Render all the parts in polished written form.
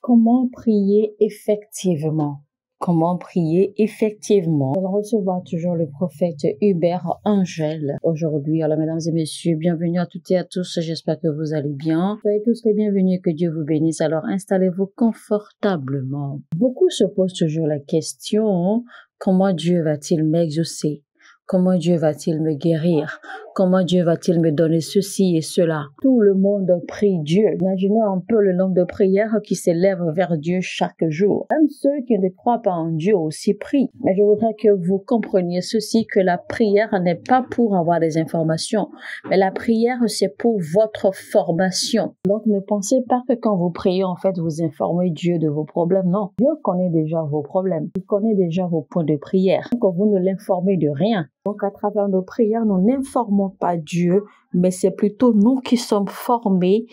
Comment prier effectivement? Comment prier effectivement? On recevoir toujours le prophète Hubert Angèle aujourd'hui. Alors, mesdames et messieurs, bienvenue à toutes et à tous. J'espère que vous allez bien. Soyez tous les bienvenus, que Dieu vous bénisse. Alors, installez-vous confortablement. Beaucoup se posent toujours la question, comment Dieu va-t-il m'exaucer? Comment Dieu va-t-il me guérir? Comment Dieu va-t-il me donner ceci et cela? Tout le monde prie Dieu. Imaginez un peu le nombre de prières qui s'élèvent vers Dieu chaque jour. Même ceux qui ne croient pas en Dieu aussi prient. Mais je voudrais que vous compreniez ceci, que la prière n'est pas pour avoir des informations, mais la prière, c'est pour votre formation. Donc, ne pensez pas que quand vous priez, en fait, vous informez Dieu de vos problèmes. Non, Dieu connaît déjà vos problèmes. Il connaît déjà vos points de prière. Donc, vous ne l'informez de rien. Donc, à travers nos prières, nous n'informons pas Dieu, mais c'est plutôt nous qui sommes formés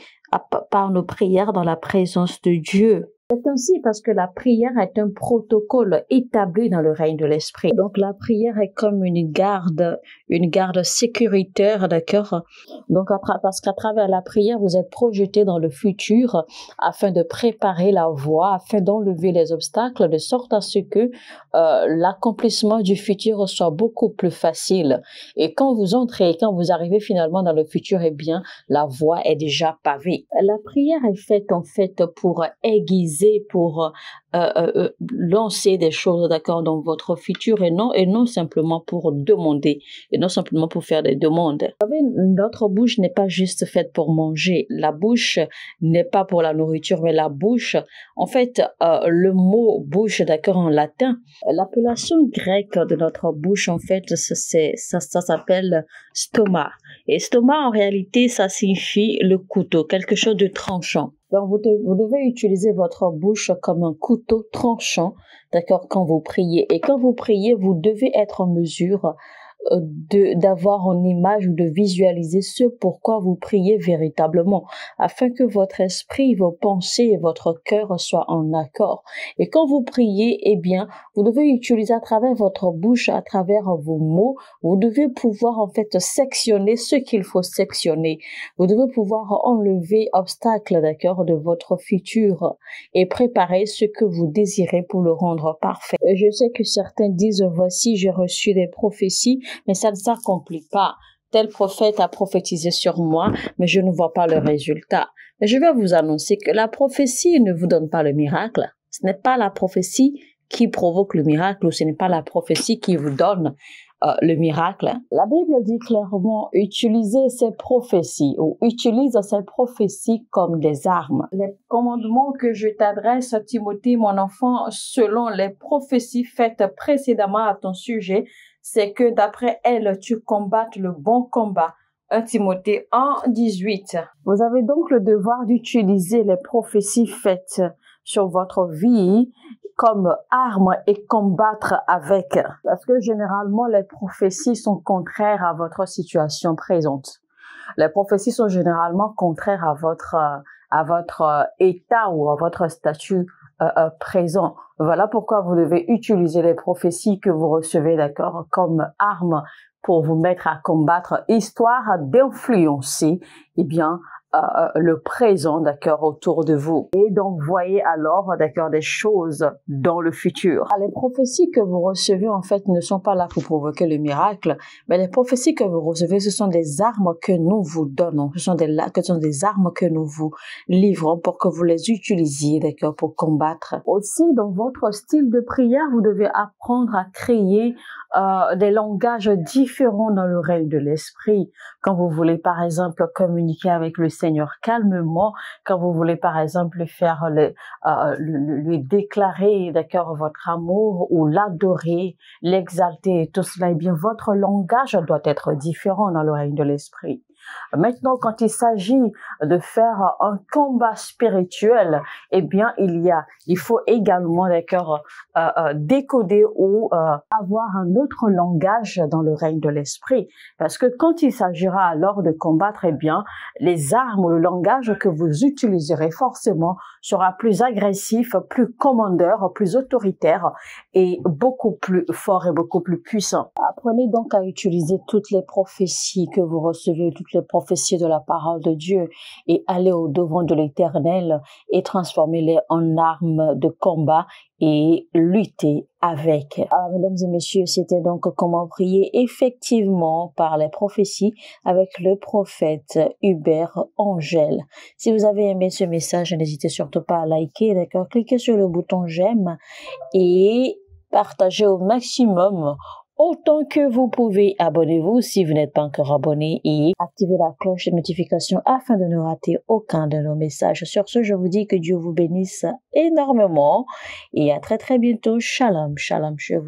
par nos prières dans la présence de Dieu. C'est ainsi parce que la prière est un protocole établi dans le règne de l'esprit. Donc, la prière est comme une garde sécuritaire, d'accord? Donc, parce qu'à travers la prière, vous êtes projeté dans le futur afin de préparer la voie, afin d'enlever les obstacles, de sorte à ce que l'accomplissement du futur soit beaucoup plus facile. Et quand vous entrez, quand vous arrivez finalement dans le futur, eh bien, la voie est déjà pavée. La prière est faite en fait pour aiguiser, pour lancer des choses, d'accord, dans votre futur et non simplement pour demander, et non simplement pour faire des demandes. Vous savez, notre bouche n'est pas juste faite pour manger. La bouche n'est pas pour la nourriture, mais la bouche, en fait, le mot bouche, d'accord, en latin, l'appellation grecque de notre bouche, en fait, ça s'appelle stoma. Et stoma, en réalité, ça signifie le couteau, quelque chose de tranchant. Donc, vous devez utiliser votre bouche comme un couteau tranchant, d'accord, quand vous priez. Et quand vous priez, vous devez être en mesure d'avoir en image ou de visualiser ce pourquoi vous priez véritablement, afin que votre esprit, vos pensées et votre cœur soient en accord. Et quand vous priez, eh bien, vous devez utiliser à travers votre bouche, à travers vos mots, vous devez pouvoir en fait sectionner ce qu'il faut sectionner. Vous devez pouvoir enlever obstacles, d'accord, de votre futur et préparer ce que vous désirez pour le rendre parfait. Et je sais que certains disent, voici, j'ai reçu des prophéties, mais ça ne s'accomplit pas. Tel prophète a prophétisé sur moi, mais je ne vois pas le résultat. Mais je vais vous annoncer que la prophétie ne vous donne pas le miracle. Ce n'est pas la prophétie qui provoque le miracle, ou ce n'est pas la prophétie qui vous donne le miracle. La Bible dit clairement, utilisez ces prophéties ou utilise ces prophéties comme des armes. Les commandements que je t'adresse, Timothée, mon enfant, selon les prophéties faites précédemment à ton sujet, c'est que d'après elles, tu combattes le bon combat. 1 Timothée 1:18. Vous avez donc le devoir d'utiliser les prophéties faites sur votre vie comme arme et combattre avec. Parce que généralement, les prophéties sont contraires à votre situation présente. Les prophéties sont généralement contraires à votre état ou à votre statut présent. Voilà pourquoi vous devez utiliser les prophéties que vous recevez, d'accord, comme arme pour vous mettre à combattre, histoire d'influencer, eh bien, le présent, d'accord, autour de vous. Et donc, voyez alors, d'accord, des choses dans le futur. Les prophéties que vous recevez, en fait, ne sont pas là pour provoquer le miracle, mais les prophéties que vous recevez, ce sont des armes que nous vous donnons. Ce sont des armes que nous vous livrons pour que vous les utilisiez, d'accord, pour combattre. Aussi, dans votre style de prière, vous devez apprendre à créer des langages différents dans le règne de l'esprit. Quand vous voulez, par exemple, communiquer avec le Seigneur calmement, quand vous voulez, par exemple, faire lui déclarer, d'accord, votre amour ou l'adorer, l'exalter et tout cela, eh bien, votre langage doit être différent dans le règne de l'esprit. Maintenant, quand il s'agit de faire un combat spirituel, eh bien, il faut également, d'accord, décoder ou avoir un autre langage dans le règne de l'esprit. Parce que quand il s'agira alors de combattre, eh bien, les armes ou le langage que vous utiliserez forcément sera plus agressif, plus commandeur, plus autoritaire et beaucoup plus fort et beaucoup plus puissant. Apprenez donc à utiliser toutes les prophéties que vous recevez, toutes les prophéties de la parole de Dieu et aller au devant de l'Éternel et transformer-les en armes de combat et lutter avec. Alors, mesdames et messieurs, c'était donc comment prier effectivement par les prophéties avec le prophète Hubert Angel. Si vous avez aimé ce message, n'hésitez surtout pas à liker, d'accord? Cliquez sur le bouton j'aime et partagez au maximum. Autant que vous pouvez, abonnez-vous si vous n'êtes pas encore abonné et activez la cloche de notification afin de ne rater aucun de nos messages. Sur ce, je vous dis que Dieu vous bénisse énormément et à très bientôt. Shalom, shalom chez vous.